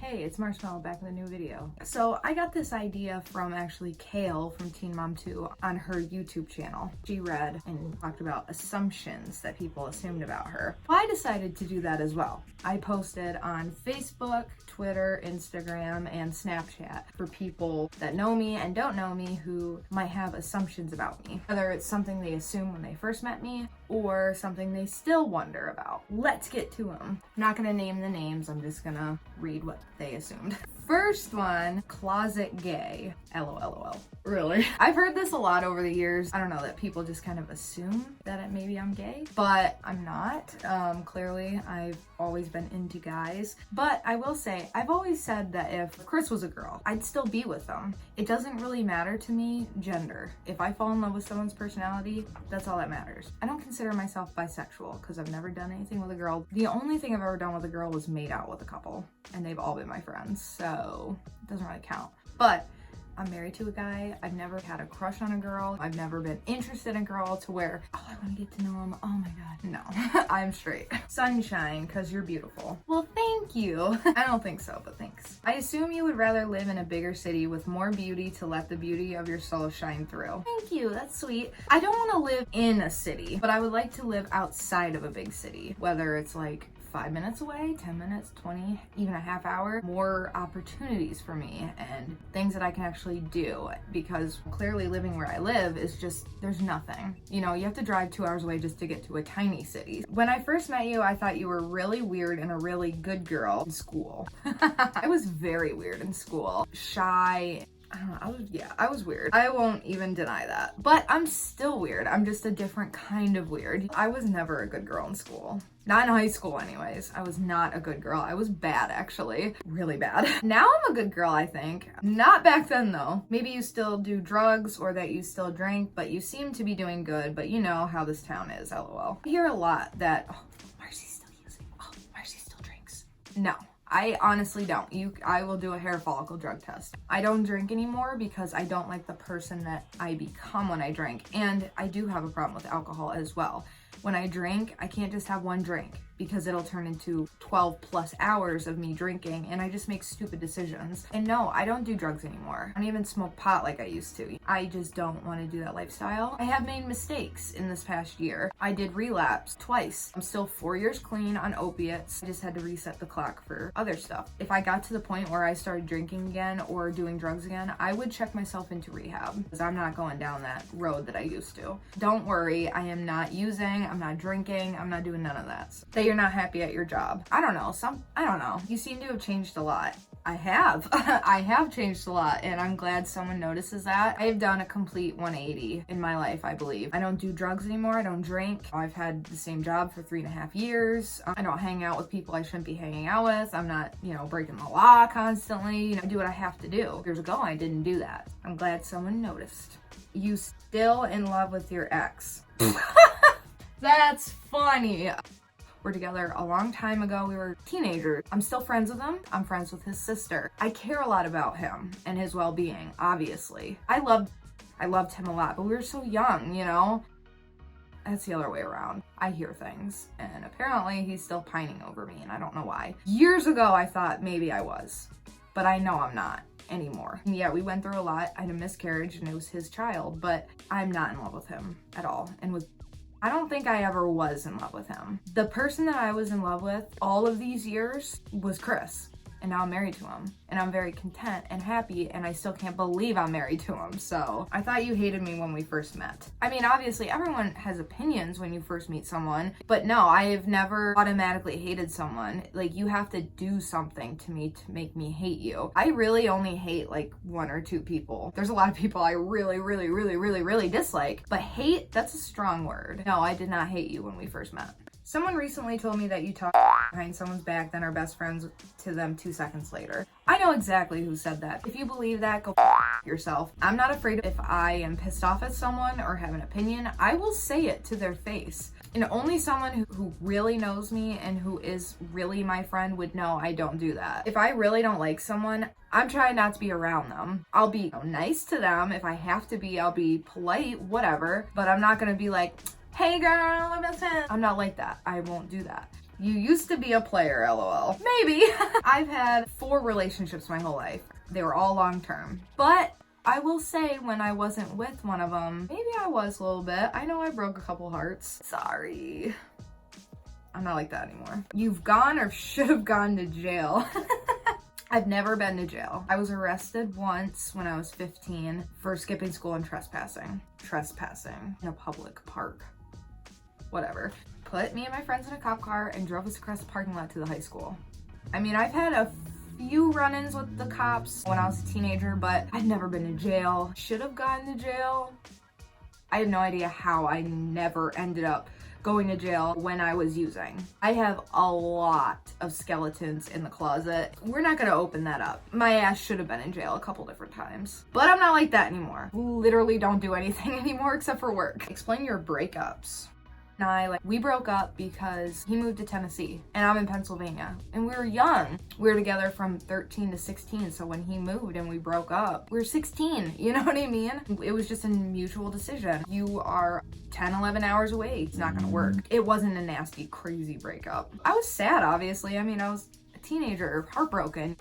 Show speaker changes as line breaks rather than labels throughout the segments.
Hey, it's Marshmallow back with a new video. So I got this idea from actually Kale from Teen Mom 2 on her YouTube channel. She read and talked about assumptions that people assumed about her. I decided to do that as well. I posted on Facebook, Twitter, Instagram, and Snapchat for people that know me and don't know me who might have assumptions about me. Whether it's something they assumed when they first met me or something they still wonder about. Let's get to them. I'm not gonna name the names, I'm just gonna read what they assumed. First one, closet gay. LOL. Really? I've heard this a lot over the years. I don't know, that people just kind of assume that maybe I'm gay, but I'm not. Clearly, I've always been into guys. But I will say, I've always said that if Chris was a girl, I'd still be with them. It doesn't really matter to me, gender. If I fall in love with someone's personality, that's all that matters. I don't consider myself bisexual because I've never done anything with a girl. The only thing I've ever done with a girl was made out with a couple, and they've all been my friends, so it doesn't really count. But I'm married to a guy. I've never had a crush on a girl. I've never been interested in a girl to where, oh, I want to get to know him. Oh my God, no. I'm straight. Sunshine, because you're beautiful. Well, thank you. I don't think so, but thanks. I assume you would rather live in a bigger city with more beauty to let the beauty of your soul shine through. Thank you, that's sweet. I don't want to live in a city, but I would like to live outside of a big city, whether it's like 5 minutes away, 10 minutes, 20, even a half hour, more opportunities for me and things that I can actually do, because clearly living where I live is just, there's nothing. You know, you have to drive 2 hours away just to get to a tiny city. When I first met you, I thought you were really weird and a really good girl in school. I was very weird in school. Shy. I don't know, I was weird. I won't even deny that. But I'm still weird. I'm just a different kind of weird. I was never a good girl in school. Not in high school anyways. I was not a good girl. I was bad, actually. Really bad. Now I'm a good girl, I think. Not back then though. Maybe you still do drugs or that you still drink, but you seem to be doing good, but you know how this town is, LOL. I hear a lot that, oh, Marcy's still using. Oh, Marcy still drinks. No. I honestly don't. I will do a hair follicle drug test. I don't drink anymore because I don't like the person that I become when I drink. And I do have a problem with alcohol as well. When I drink, I can't just have one drink because it'll turn into 12 plus hours of me drinking and I just make stupid decisions. And no, I don't do drugs anymore. I don't even smoke pot like I used to. I just don't want to do that lifestyle. I have made mistakes in this past year. I did relapse twice. I'm still 4 years clean on opiates. I just had to reset the clock for other stuff. If I got to the point where I started drinking again or doing drugs again, I would check myself into rehab because I'm not going down that road that I used to. Don't worry, I am not using, I'm not drinking, I'm not doing none of that. You're not happy at your job. I don't know. You seem to have changed a lot. I have. I have changed a lot and I'm glad someone notices that. I've done a complete 180 in my life, I believe. I don't do drugs anymore. I don't drink. I've had the same job for 3.5 years. I don't hang out with people I shouldn't be hanging out with. I'm not, breaking the law constantly. I do what I have to do. Years ago, I didn't do that. I'm glad someone noticed. You still in love with your ex? That's funny. We're together a long time ago. We were teenagers. I'm still friends with him. I'm friends with his sister. I care a lot about him and his well-being, obviously. I loved him a lot, but we were so young, That's the other way around. I hear things, and apparently he's still pining over me, and I don't know why. Years ago, I thought maybe I was, but I know I'm not anymore. Yeah, we went through a lot. I had a miscarriage, and it was his child, but I'm not in love with him at all, and I don't think I ever was in love with him. The person that I was in love with all of these years was Chris. And now I'm married to him. And I'm very content and happy, and I still can't believe I'm married to him. So I thought you hated me when we first met. I mean, obviously everyone has opinions when you first meet someone, but no, I have never automatically hated someone. Like, you have to do something to me to make me hate you. I really only hate like 1 or 2 people. There's a lot of people I really dislike, but hate, that's a strong word. No, I did not hate you when we first met. Someone recently told me that you talk behind someone's back, then are best friends to them 2 seconds later. I know exactly who said that. If you believe that, go yourself. I'm not afraid if I am pissed off at someone or have an opinion, I will say it to their face. And only someone who really knows me and who is really my friend would know I don't do that. If I really don't like someone, I'm trying not to be around them. I'll be nice to them if I have to be. I'll be polite, whatever, but I'm not gonna be like, hey girl, I'm not like that. I won't do that. You used to be a player, lol. Maybe. I've had 4 relationships my whole life. They were all long-term. But I will say when I wasn't with one of them, maybe I was a little bit. I know I broke a couple hearts. Sorry. I'm not like that anymore. You've gone or should have gone to jail. I've never been to jail. I was arrested once when I was 15 for skipping school and trespassing. Trespassing in a public park. Whatever. Put me and my friends in a cop car and drove us across the parking lot to the high school. I mean, I've had a few run-ins with the cops when I was a teenager, but I've never been to jail. Should have gone to jail. I have no idea how I never ended up going to jail when I was using. I have a lot of skeletons in the closet. We're not gonna open that up. My ass should have been in jail a couple different times, but I'm not like that anymore. Literally don't do anything anymore except for work. Explain your breakups. We broke up because he moved to Tennessee and I'm in Pennsylvania and we were young. We were together from 13 to 16. So when he moved and we broke up, we were 16. You know what I mean? It was just a mutual decision. You are 10, 11 hours away. It's not gonna work. It wasn't a nasty, crazy breakup. I was sad, obviously. I mean, I was a teenager, heartbroken.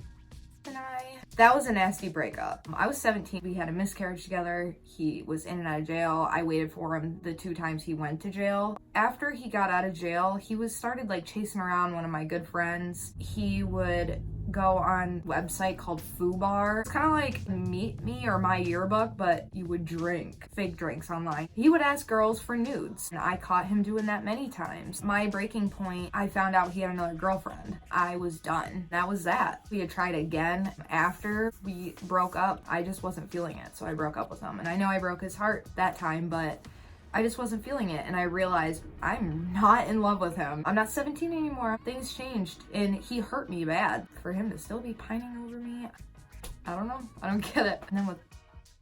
That was a nasty breakup. I was 17. We had a miscarriage together. He was in and out of jail. I waited for him the 2 times he went to jail. After he got out of jail, he started like chasing around one of my good friends. He would go on a website called FooBar. It's kind of like Meet Me or My Yearbook, but you would drink fake drinks online. He would ask girls for nudes, and I caught him doing that many times. My breaking point, I found out he had another girlfriend. I was done. That was that. We had tried again after we broke up. I just wasn't feeling it, so I broke up with him. And I know I broke his heart that time, but I just wasn't feeling it, and I realized I'm not in love with him. I'm not 17 anymore. Things changed, and he hurt me bad. For him to still be pining over me, I don't know. I don't get it. And then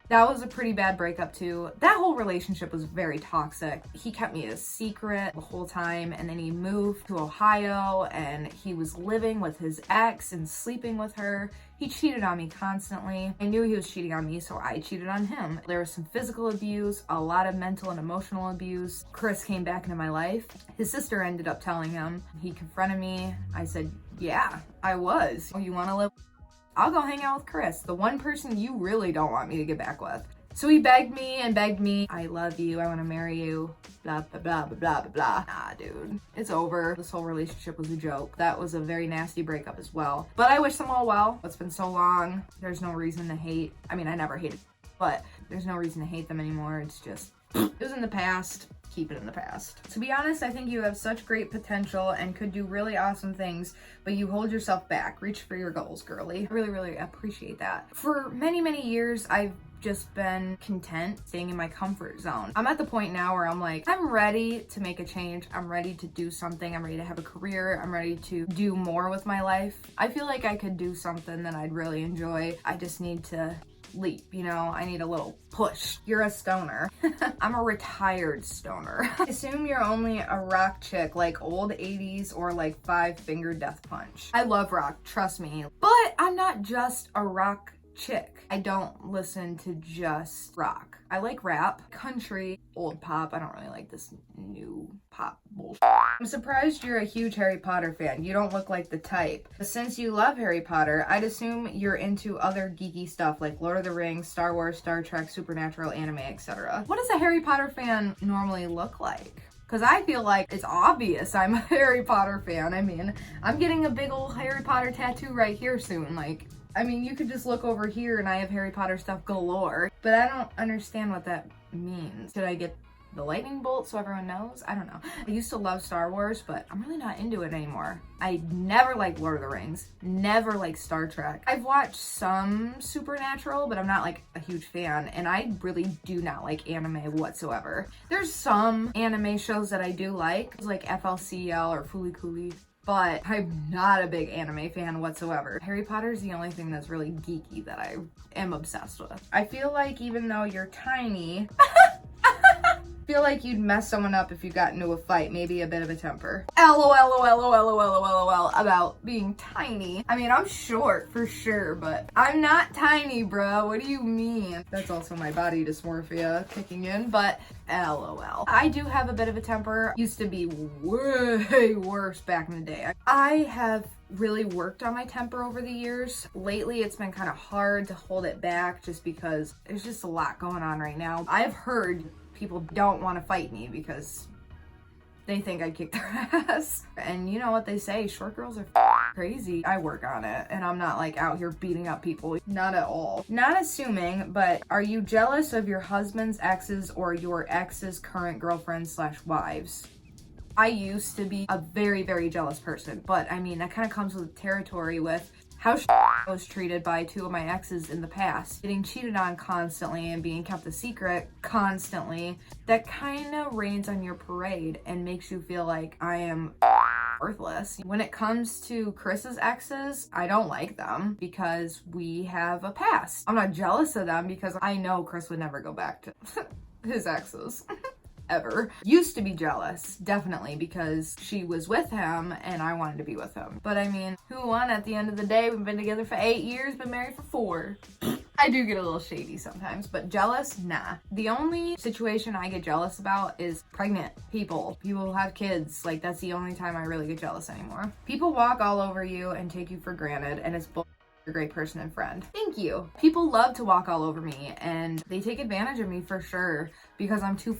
that was a pretty bad breakup too. That whole relationship was very toxic. He kept me a secret the whole time, and then he moved to Ohio and he was living with his ex and sleeping with her. He cheated on me constantly. I knew he was cheating on me, so I cheated on him. There was some physical abuse, a lot of mental and emotional abuse. Chris came back into my life. His sister ended up telling him. He confronted me. I said, yeah, I was. You want to live? I'll go hang out with Chris, the one person you really don't want me to get back with. So he begged me and begged me. I love you. I want to marry you. Blah, blah, blah, blah, blah, blah, blah. Nah, dude. It's over. This whole relationship was a joke. That was a very nasty breakup as well. But I wish them all well. It's been so long. There's no reason to hate. I mean, I never hated, but there's no reason to hate them anymore. It's just, it was in the past. Keep it in the past. To be honest, I think you have such great potential and could do really awesome things, but you hold yourself back. Reach for your goals, girly. I really, really appreciate that. For many, many years, I've just been content staying in my comfort zone. I'm at the point now where I'm like, I'm ready to make a change. I'm ready to do something. I'm ready to have a career. I'm ready to do more with my life. I feel like I could do something that I'd really enjoy. I just need to leap, you know? I need a little push. You're a stoner. I'm a retired stoner. Assume you're only a rock chick, like old 80s or like 5 Finger Death Punch. I love rock, trust me. But I'm not just a rock chick. I don't listen to just rock. I like rap, country, old pop. I don't really like this new pop bullshit. I'm surprised you're a huge Harry Potter fan. You don't look like the type. Since you love Harry Potter, I'd assume you're into other geeky stuff like Lord of the Rings, Star Wars, Star Trek, supernatural, anime, etc. What does a Harry Potter fan normally look like? Because I feel like it's obvious I'm a Harry Potter fan. I mean, I'm getting a big old Harry Potter tattoo right here soon. Like, I mean, you could just look over here and I have Harry Potter stuff galore, but I don't understand what that means. Should I get the lightning bolt so everyone knows? I don't know. I used to love Star Wars, but I'm really not into it anymore. I never liked Lord of the Rings, never liked Star Trek. I've watched some supernatural, but I'm not like a huge fan, and I really do not like anime whatsoever. There's some anime shows that I do like FLCL or Fooly Cooly, but I'm not a big anime fan whatsoever. Harry Potter is the only thing that's really geeky that I am obsessed with. I feel like even though you're tiny, Feel like you'd mess someone up if you got into a fight, maybe a bit of a temper. LOL about being tiny. I mean, I'm short for sure, but I'm not tiny, bro. What do you mean? That's also my body dysmorphia kicking in, but LOL. I do have a bit of a temper. Used to be way worse back in the day. I have really worked on my temper over the years. Lately, it's been kind of hard to hold it back just because there's just a lot going on right now. I've heard people don't want to fight me because they think I'd kick their ass. And you know what they say, short girls are crazy. I work on it, and I'm not like out here beating up people. Not at all. Not assuming, but are you jealous of your husband's exes or your ex's current girlfriends / wives? I used to be a very, very jealous person, but I mean, that kind of comes with the territory with how I was treated by 2 of my exes in the past. Getting cheated on constantly and being kept a secret constantly. That kind of rains on your parade and makes you feel like I am worthless. When it comes to Chris's exes, I don't like them because we have a past. I'm not jealous of them because I know Chris would never go back to his exes. Ever. Used to be jealous, definitely, because she was with him and I wanted to be with him. But I mean, who won at the end of the day? We've been together for 8 years, been married for 4. I do get a little shady sometimes, but jealous? Nah. The only situation I get jealous about is pregnant people. People who have kids. Like, that's the only time I really get jealous anymore. People walk all over you and take you for granted, and it's a great person and friend. Thank you. People love to walk all over me and they take advantage of me for sure because I'm too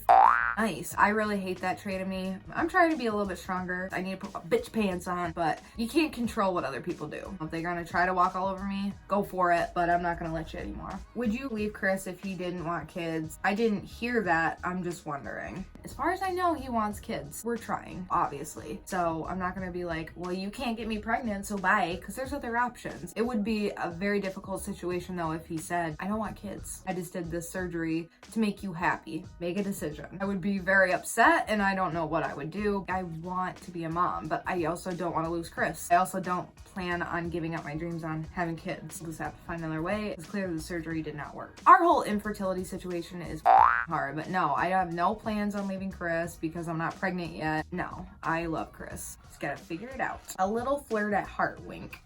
nice. I really hate that trait of me. I'm trying to be a little bit stronger. I need to put my bitch pants on, but you can't control what other people do. If they're gonna try to walk all over me, go for it, but I'm not gonna let you anymore. Would you leave Chris if he didn't want kids? I didn't hear that. I'm just wondering. As far as I know, he wants kids. We're trying, obviously. So I'm not gonna be like, well, you can't get me pregnant, so bye, because there's other options. It would be a very difficult situation though if he said, I don't want kids. I just did this surgery to make you happy. Make a decision. I would be very upset and I don't know what I would do. I want to be a mom, but I also don't want to lose Chris. I also don't plan on giving up my dreams on having kids. I'll just have to find another way. It's clear the surgery did not work. Our whole infertility situation is hard, but no, I have no plans on leaving Chris because I'm not pregnant yet. No, I love Chris. Just gotta figure it out. A little flirt at heart wink.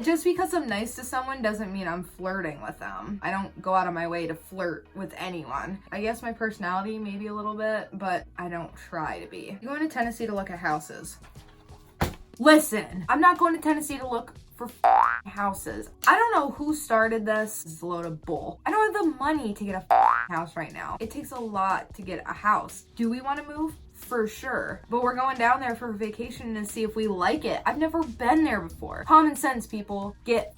Just because I'm nice to someone doesn't mean I'm flirting with them. I don't go out of my way to flirt with anyone. I guess my personality maybe a little bit, but I don't try to be. I'm going to Tennessee to look at houses. Listen, I'm not going to Tennessee to look for houses. I don't know who started this. This is a load of bull. I don't have the money to get a house right now. It takes a lot to get a house. Do we want to move? For sure. But we're going down there for vacation to see if we like it. I've never been there before. Common sense, people. Get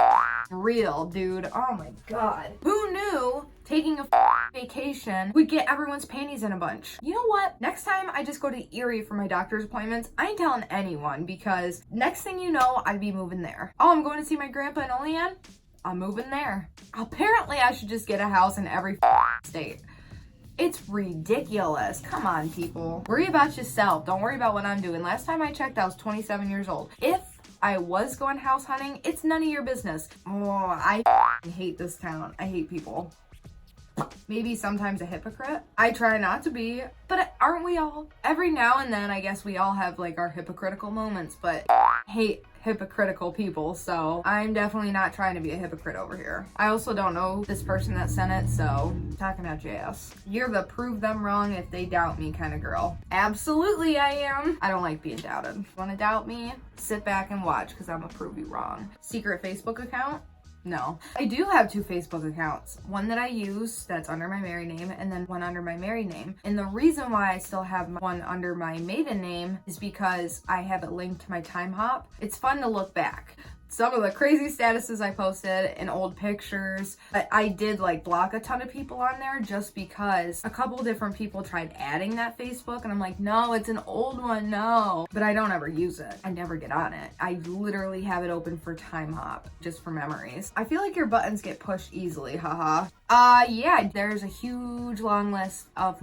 real, dude. Oh my god. Who knew taking a vacation would get everyone's panties in a bunch? You know what? Next time I just go to Erie for my doctor's appointments, I ain't telling anyone because next thing you know, I'd be moving there. Oh, I'm going to see my grandpa in Olean? I'm moving there. Apparently, I should just get a house in every state. It's ridiculous. Come on, people. Worry about yourself. Don't worry about what I'm doing. Last time I checked, I was 27 years old. If I was going house hunting, it's none of your business. Oh, I hate this town. I hate people. Maybe sometimes a hypocrite. I try not to be, but aren't we all? Every now and then, I guess we all have like our hypocritical moments, but I hate hypocritical people, so I'm definitely not trying to be a hypocrite over here. I also don't know this person that sent it, so I'm talking about JS. You're the prove them wrong if they doubt me kind of girl. Absolutely I am. I don't like being doubted. Want to doubt me? Sit back and watch because I'm gonna prove you wrong. Secret Facebook account? No. I do have 2 Facebook accounts. One that I use that's under my married name and then one under my married name. And the reason why I still have one under my maiden name is because I have it linked to my time hop. It's fun to look back. Some of the crazy statuses I posted and old pictures. I did like block a ton of people on there just because a couple different people tried adding that Facebook and I'm like, no, it's an old one, no. But I don't ever use it. I never get on it. I literally have it open for time hop, just for memories. I feel like your buttons get pushed easily, haha. Yeah, there's a huge long list of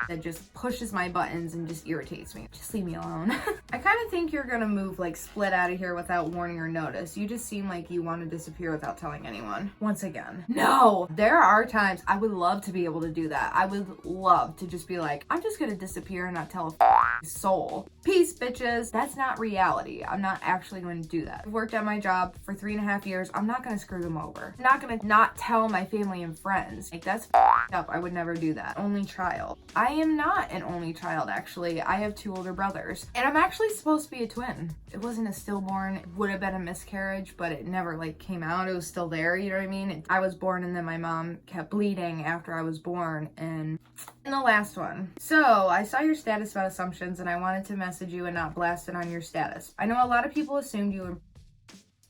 that just pushes my buttons and just irritates me. Just leave me alone. I kind of think you're gonna move like split out of here without warning or notice. You just seem like you want to disappear without telling anyone. Once again, no. There are times I would love to be able to do that. I would love to just be like, I'm just gonna disappear and not tell a soul. Peace, bitches. That's not reality. I'm not actually going to do that. I've worked at my job for 3.5 years. I'm not gonna screw them over. I'm not gonna not tell my family and friends. Like, that's up. I would never do that. Only child. I am not an only child, actually. I have 2 older brothers, and I'm actually supposed to be a twin. It wasn't a stillborn. It would have been a miscarriage, but it never like came out. It was still there, you know what I mean? I was born and then my mom kept bleeding after I was born. And the last one. So I saw your status about assumptions and I wanted to message you and not blast it on your status. I know a lot of people assumed you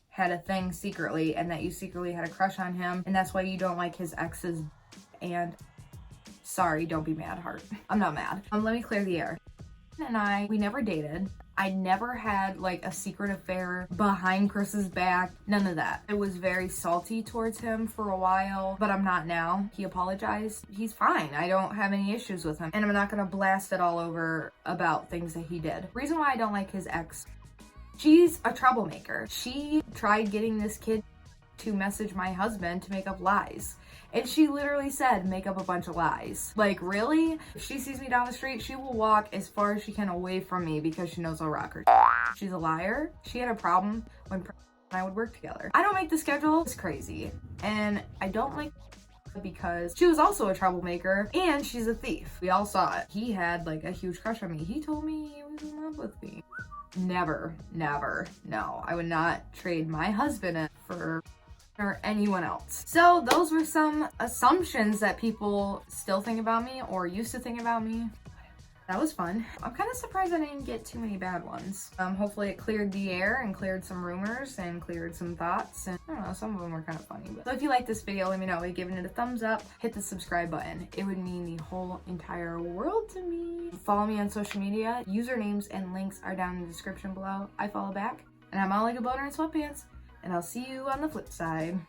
had a thing secretly and that you secretly had a crush on him, and that's why you don't like his exes. And sorry, don't be mad, heart. I'm not mad. Let me clear the air. And we never dated. I never had like a secret affair behind Chris's back. None of that. I was very salty towards him for a while, but I'm not now. He apologized. He's fine. I don't have any issues with him. And I'm not gonna blast it all over about things that he did. Reason why I don't like his ex, she's a troublemaker. She tried getting this kid to message my husband to make up lies. And she literally said, make up a bunch of lies. Like, really? If she sees me down the street, she will walk as far as she can away from me because she knows I'll rock her. She's a liar. She had a problem when I would work together. I don't make the schedule. It's crazy. And I don't like because she was also a troublemaker and she's a thief. We all saw it. He had like a huge crush on me. He told me he was in love with me. Never, never, no. I would not trade my husband for or anyone else. So those were some assumptions that people still think about me or used to think about me. That was fun. I'm kind of surprised I didn't get too many bad ones. Hopefully it cleared the air and cleared some rumors and cleared some thoughts, and I don't know, some of them were kind of funny. But so if you like this video, let me know by giving it a thumbs up, hit the subscribe button. It would mean the whole entire world to me. Follow me on social media. Usernames and links are down in the description below. I follow back, and I'm all like a boner in sweatpants. And I'll see you on the flip side.